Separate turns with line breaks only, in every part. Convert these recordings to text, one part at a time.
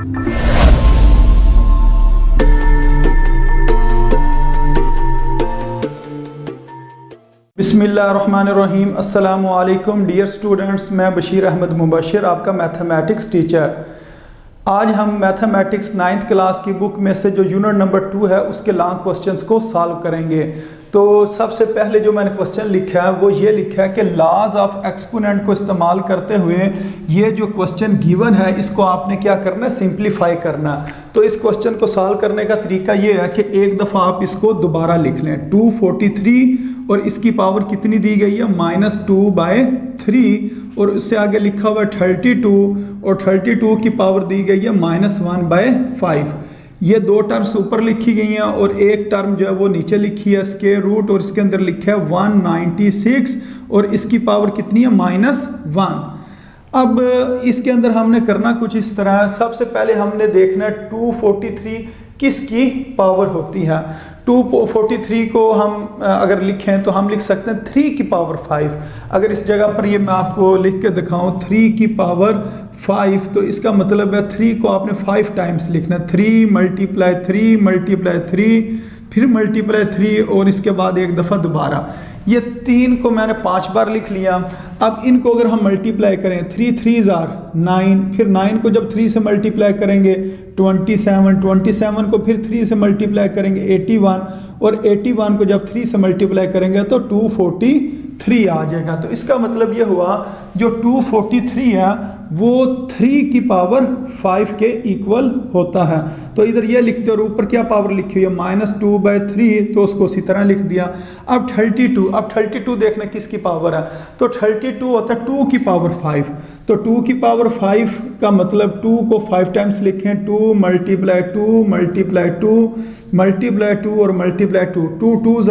बिस्मिल्लाहिर्रहमानिर्रहीम। अस्सलामु अलैकुम डियर स्टूडेंट्स, मैं बशीर अहमद मुबशिर, आपका मैथमेटिक्स टीचर। आज हम मैथमेटिक्स 9th क्लास की बुक में से जो यूनिट नंबर 2 है उसके लॉन्ग क्वेश्चंस को सॉल्व करेंगे। तो सबसे पहले जो मैंने क्वेश्चन लिखा है वो ये लिखा है कि लॉज ऑफ एक्सपोनेंट को इस्तेमाल करते हुए ये जो क्वेश्चन गिवन है इसको आपने क्या करना है, सिंप्लीफाई करना। तो इस क्वेश्चन को सॉल्व करने का तरीका ये है कि एक दफ़ा आप इसको दोबारा लिख लें। 243 और इसकी पावर कितनी दी गई है, -2/3, और उससे आगे लिखा हुआ है 32 और 32 की पावर दी गई है -1/5। ये दो टर्म्स ऊपर लिखी गई हैं और एक टर्म जो है वो नीचे लिखी है स्क्वायर रूट, और इसके अंदर लिखा है 196 और इसकी पावर कितनी है, -1। अब इसके अंदर हमने करना कुछ इस तरह है। सबसे पहले हमने देखना है 243 किसकी पावर होती है। 243 को हम अगर लिखें तो हम लिख सकते हैं 3 की पावर 5। अगर इस जगह पर ये मैं आपको लिख के दिखाऊं 3 की पावर 5, तो इसका मतलब है 3 को आपने 5 टाइम्स लिखना है। 3 × 3 फिर मल्टीप्लाई 3 और इसके बाद एक दफ़ा दोबारा। ये 3 को मैंने 5 बार लिख लिया। अब इनको अगर हम मल्टीप्लाई करें 3 3 9, फिर 9 को जब 3 से मल्टीप्लाई करेंगे 27 को फिर 3 से मल्टीप्लाई करेंगे 81, और 81 को जब 3 से मल्टीप्लाई करेंगे तो 243 आ जाएगा। तो इसका मतलब ये हुआ जो 243 है वो 3 की पावर 5 के इक्वल होता है। तो इधर ये लिखते और ऊपर क्या पावर लिखी हुई है, -2/3, तो उसको उसी तरह लिख दिया। अब 32 देखना किसकी पावर है, तो 32 होता है 2 की पावर 5। तो 2 की पावर 5 का मतलब 2 को 5 टाइम्स लिखें, 2 × 2 × 2 और मल्टीप्लाई 2, 2 2s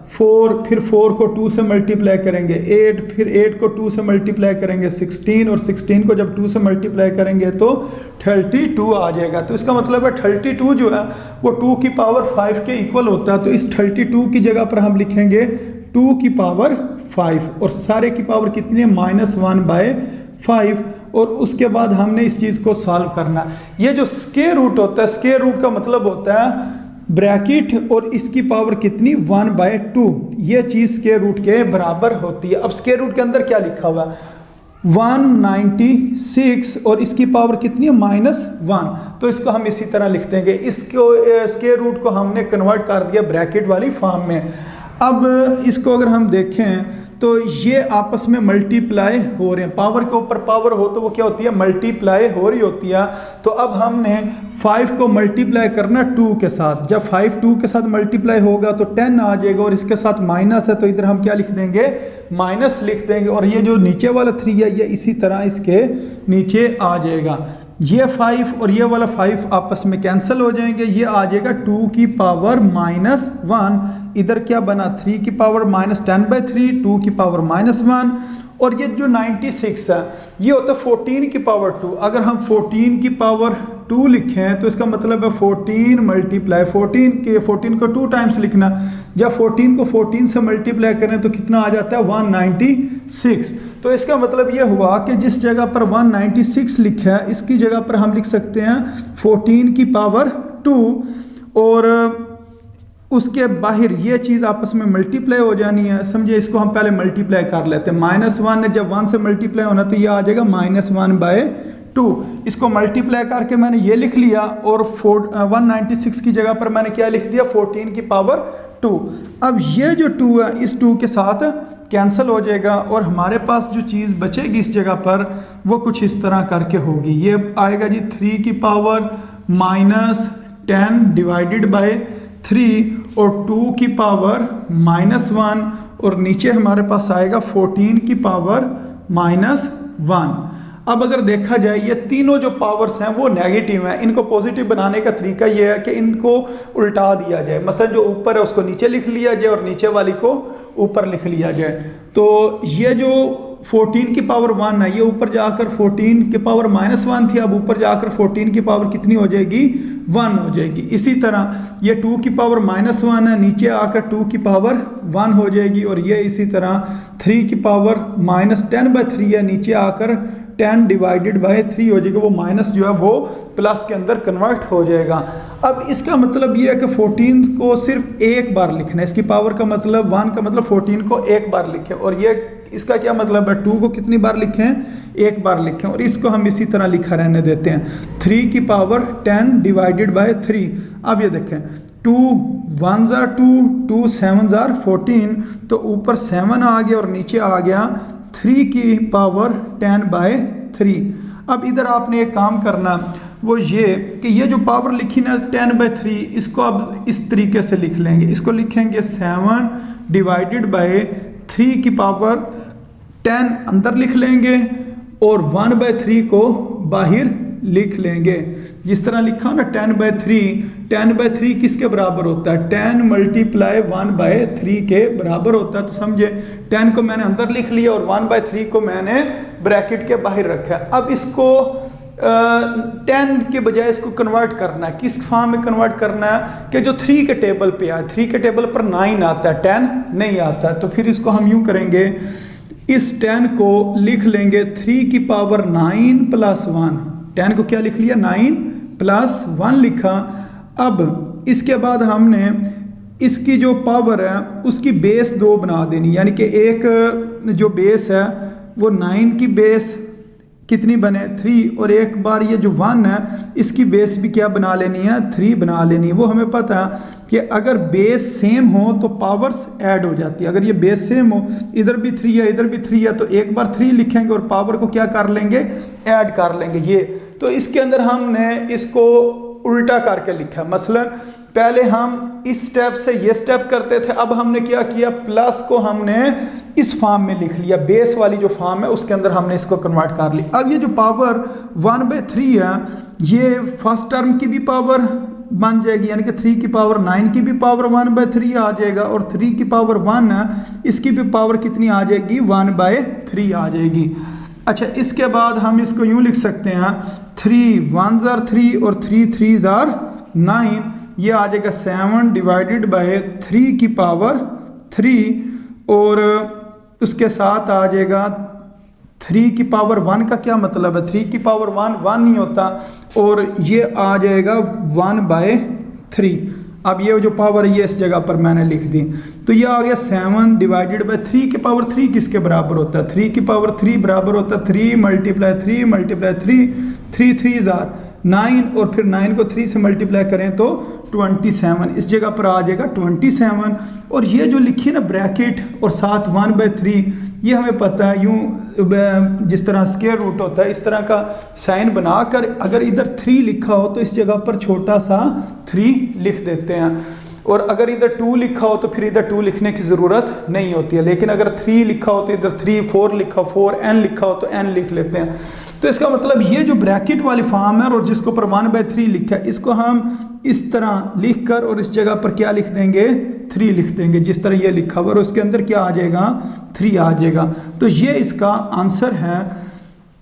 4, फिर 4 को 2 से मल्टीप्लाई करेंगे 8, फिर 8 को 2 से मल्टीप्लाई करेंगे 16, और 16 को जब 2 से मल्टीप्लाई करेंगे तो 32 आ जाएगा। तो इसका मतलब है 32 जो है वो 2 की पावर 5 के इक्वल होता है। तो इस 32 की जगह पर हम लिखेंगे 2 की पावर 5, और सारे की पावर कितनी है, -1/5, और उसके बाद हमने इस चीज़ को सॉल्व करना। ये जो स्क्वायर रूट होता है, स्क्वायर रूट का मतलब होता है ब्रैकेट और इसकी पावर कितनी, 1/2। ये चीज़ स्क्वायर रूट के बराबर होती है। अब स्क्वायर रूट के अंदर क्या लिखा हुआ है, 196 और इसकी पावर कितनी है, -1। तो इसको हम इसी तरह लिख देंगे। इसको स्क्वायर रूट को हमने कन्वर्ट कर दिया ब्रैकेट वाली फॉर्म में। अब इसको अगर हम देखें तो ये आपस में मल्टीप्लाई हो रहे हैं। पावर के ऊपर पावर हो तो वो क्या होती है, मल्टीप्लाई हो रही होती है। तो अब हमने 5 को मल्टीप्लाई करना 2 के साथ। जब 5 2 के साथ मल्टीप्लाई होगा तो 10 आ जाएगा, और इसके साथ माइनस है तो इधर हम क्या लिख देंगे, माइनस लिख देंगे। और ये जो नीचे वाला 3 है ये इसी तरह इसके नीचे आ जाएगा। ये 5 और ये वाला 5 आपस में कैंसिल हो जाएंगे। ये आ जाएगा 2 की पावर -1। इधर क्या बना, 3 की पावर -10/3, 2 की पावर -1, और ये जो 96 है ये होता है 14 की पावर 2। अगर हम 14 की पावर 2 लिखें तो इसका मतलब है 14 × 14 को 2 टाइम्स लिखना। जब 14 को 14 से मल्टीप्लाई करें तो कितना आ जाता है, 196। तो इसका मतलब ये हुआ कि जिस जगह पर 196 लिखा है इसकी जगह पर हम लिख सकते हैं 14 की पावर 2, और उसके बाहर ये चीज़ आपस में मल्टीप्लाई हो जानी है। समझे, इसको हम पहले मल्टीप्लाई कर लेते हैं। -1 ने जब 1 से मल्टीप्लाई होना तो ये आ जाएगा -1/2। इसको मल्टीप्लाई करके मैंने ये लिख लिया, और 196 की जगह पर मैंने क्या लिख दिया, 14 की पावर 2। अब ये जो 2 है इस 2 के साथ कैंसिल हो जाएगा, और हमारे पास जो चीज़ बचेगी इस जगह पर वो कुछ इस तरह करके होगी। ये आएगा जी 3 की पावर -10 डिवाइडेड बाय 3 और 2 की पावर -1, और नीचे हमारे पास आएगा 14 की पावर -1। अब अगर देखा जाए ये तीनों जो पावर्स हैं वो नेगेटिव हैं। इनको पॉजिटिव बनाने का तरीका ये है कि इनको उल्टा दिया जाए। मतलब जो ऊपर है उसको नीचे लिख लिया जाए और नीचे वाली को ऊपर लिख लिया जाए। तो ये जो 14 की पावर 1 है ये ऊपर जाकर 14 की पावर -1 थी, अब ऊपर जाकर 14 की पावर कितनी हो जाएगी, 1 हो जाएगी। इसी तरह ये 2 की पावर -1 है, नीचे आकर 2 की पावर 1 हो जाएगी, और ये इसी तरह 3 की पावर -10/3 है, नीचे आकर 10 डिवाइडेड बाय 3 हो जाएगा, वो माइनस जो है वो प्लस के अंदर कन्वर्ट हो जाएगा। अब इसका मतलब ये है कि 14 को सिर्फ एक बार लिखना है, इसकी पावर का मतलब 1 का मतलब 14 को एक बार लिखें, और ये इसका क्या मतलब है 2 को कितनी बार लिखें, एक बार लिखें, और इसको हम इसी तरह लिखा रहने देते हैं 3 की पावर 10 डिवाइडेड बाय 3। अब ये देखें 2 1 जार 2, 2 7 जार 14, तो ऊपर 7 आ गया और नीचे आ गया 3 की पावर 10 बाय 3। अब इधर आपने एक काम करना, वो ये कि ये जो पावर लिखी ना 10 बाय 3, इसको अब इस तरीके से लिख लेंगे, इसको लिखेंगे 7 डिवाइडेड बाय 3 की पावर 10 अंदर लिख लेंगे और 1 बाय 3 को बाहर लिख लेंगे। जिस तरह लिखा ना 10 बाय 3 किसके बराबर होता है, 10 मल्टीप्लाई 1 बाय 3 के बराबर होता है। तो समझे 10 को मैंने अंदर लिख लिया और 1 बाय 3 को मैंने ब्रैकेट के बाहर रखा है। अब इसको 10 के बजाय इसको कन्वर्ट करना है, किस फॉर्म में कन्वर्ट करना है कि जो 3 के टेबल पे आए, 3 के टेबल पर 9 आता है, 10 नहीं आता है। तो फिर इसको हम यूँ करेंगे, इस 10 को लिख लेंगे 3 की पावर 9 प्लस 1। 10 को क्या लिख लिया, 9 प्लस 1 लिखा। अब इसके बाद हमने इसकी जो पावर है उसकी बेस 2 बना देनी, यानी कि एक जो बेस है वो 9 की बेस कितनी बने 3, और एक बार ये जो 1 है इसकी बेस भी क्या बना लेनी है, 3 बना लेनी है। वो हमें पता है कि अगर बेस सेम हो तो पावर्स ऐड हो जाती है। अगर ये बेस सेम हो, इधर भी 3 है इधर भी 3 है, तो एक बार 3 लिखेंगे और पावर को क्या कर लेंगे, ऐड कर लेंगे। ये तो इसके अंदर हमने इसको उल्टा करके लिखा, मसलन पहले हम इस स्टेप से ये स्टेप करते थे, अब हमने क्या किया, प्लस को हमने इस फॉर्म में लिख लिया, बेस वाली जो फॉर्म है उसके अंदर हमने इसको कन्वर्ट कर लिया। अब ये जो पावर 1 बाय 3 है, ये फर्स्ट टर्म की भी पावर बन जाएगी, यानी कि 3 की पावर 9 की भी पावर 1 बाय 3 आ जाएगा, और 3 की पावर 1 है इसकी भी पावर कितनी आ जाएगी, 1 बाय 3 आ जाएगी। अच्छा, इसके बाद हम इसको यूँ लिख सकते हैं 3 1 जार 3 और 3 3 जार 9, ये आ जाएगा 7 डिवाइडेड बाय 3 की पावर 3, और उसके साथ आ जाएगा 3 की पावर 1 का क्या मतलब है, 3 की पावर 1 नहीं होता, और ये आ जाएगा 1 बाय 3। अब ये जो पावर है ये इस जगह पर मैंने लिख दी, तो ये आ गया 7 डिवाइडेड बाय 3 की पावर 3 किसके बराबर होता है, 3 की पावर 3 बराबर होता है 3 मल्टीप्लाई 3 मल्टीप्लाई 3, 3 3 जार 9, और फिर 9 को 3 से मल्टीप्लाई करें तो 27, इस जगह पर आ जाएगा 27। और ये जो लिखी ना ब्रैकेट और साथ 1 बाय 3, ये हमें पता है, यूँ जिस तरह स्क्वायर रूट होता है इस तरह का साइन बनाकर अगर इधर 3 लिखा हो तो इस जगह पर छोटा सा 3 लिख देते हैं, और अगर इधर 2 लिखा हो तो फिर इधर 2 लिखने की ज़रूरत नहीं होती है। लेकिन अगर 3 लिखा हो तो इधर 3, 4 लिखा हो 4, n लिखा हो तो n लिख लेते हैं। तो इसका मतलब ये जो ब्रैकेट वाली फॉर्म है और जिसको पर 1 बाय 3 लिखा है, इसको हम इस तरह लिख कर और इस जगह पर क्या लिख देंगे, 3 लिख देंगे, जिस तरह ये लिखा हुआ, और उसके अंदर क्या आ जाएगा, 3 आ जाएगा। तो ये इसका आंसर है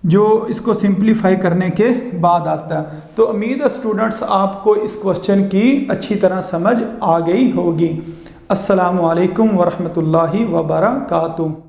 जो इसको सिंप्लीफाई करने के बाद आता है। तो उम्मीद है स्टूडेंट्स आपको इस क्वेश्चन की अच्छी तरह समझ आ गई होगी। अस्सलामु अलैकुम वरहमतुल्लाहि वबरकातुहू।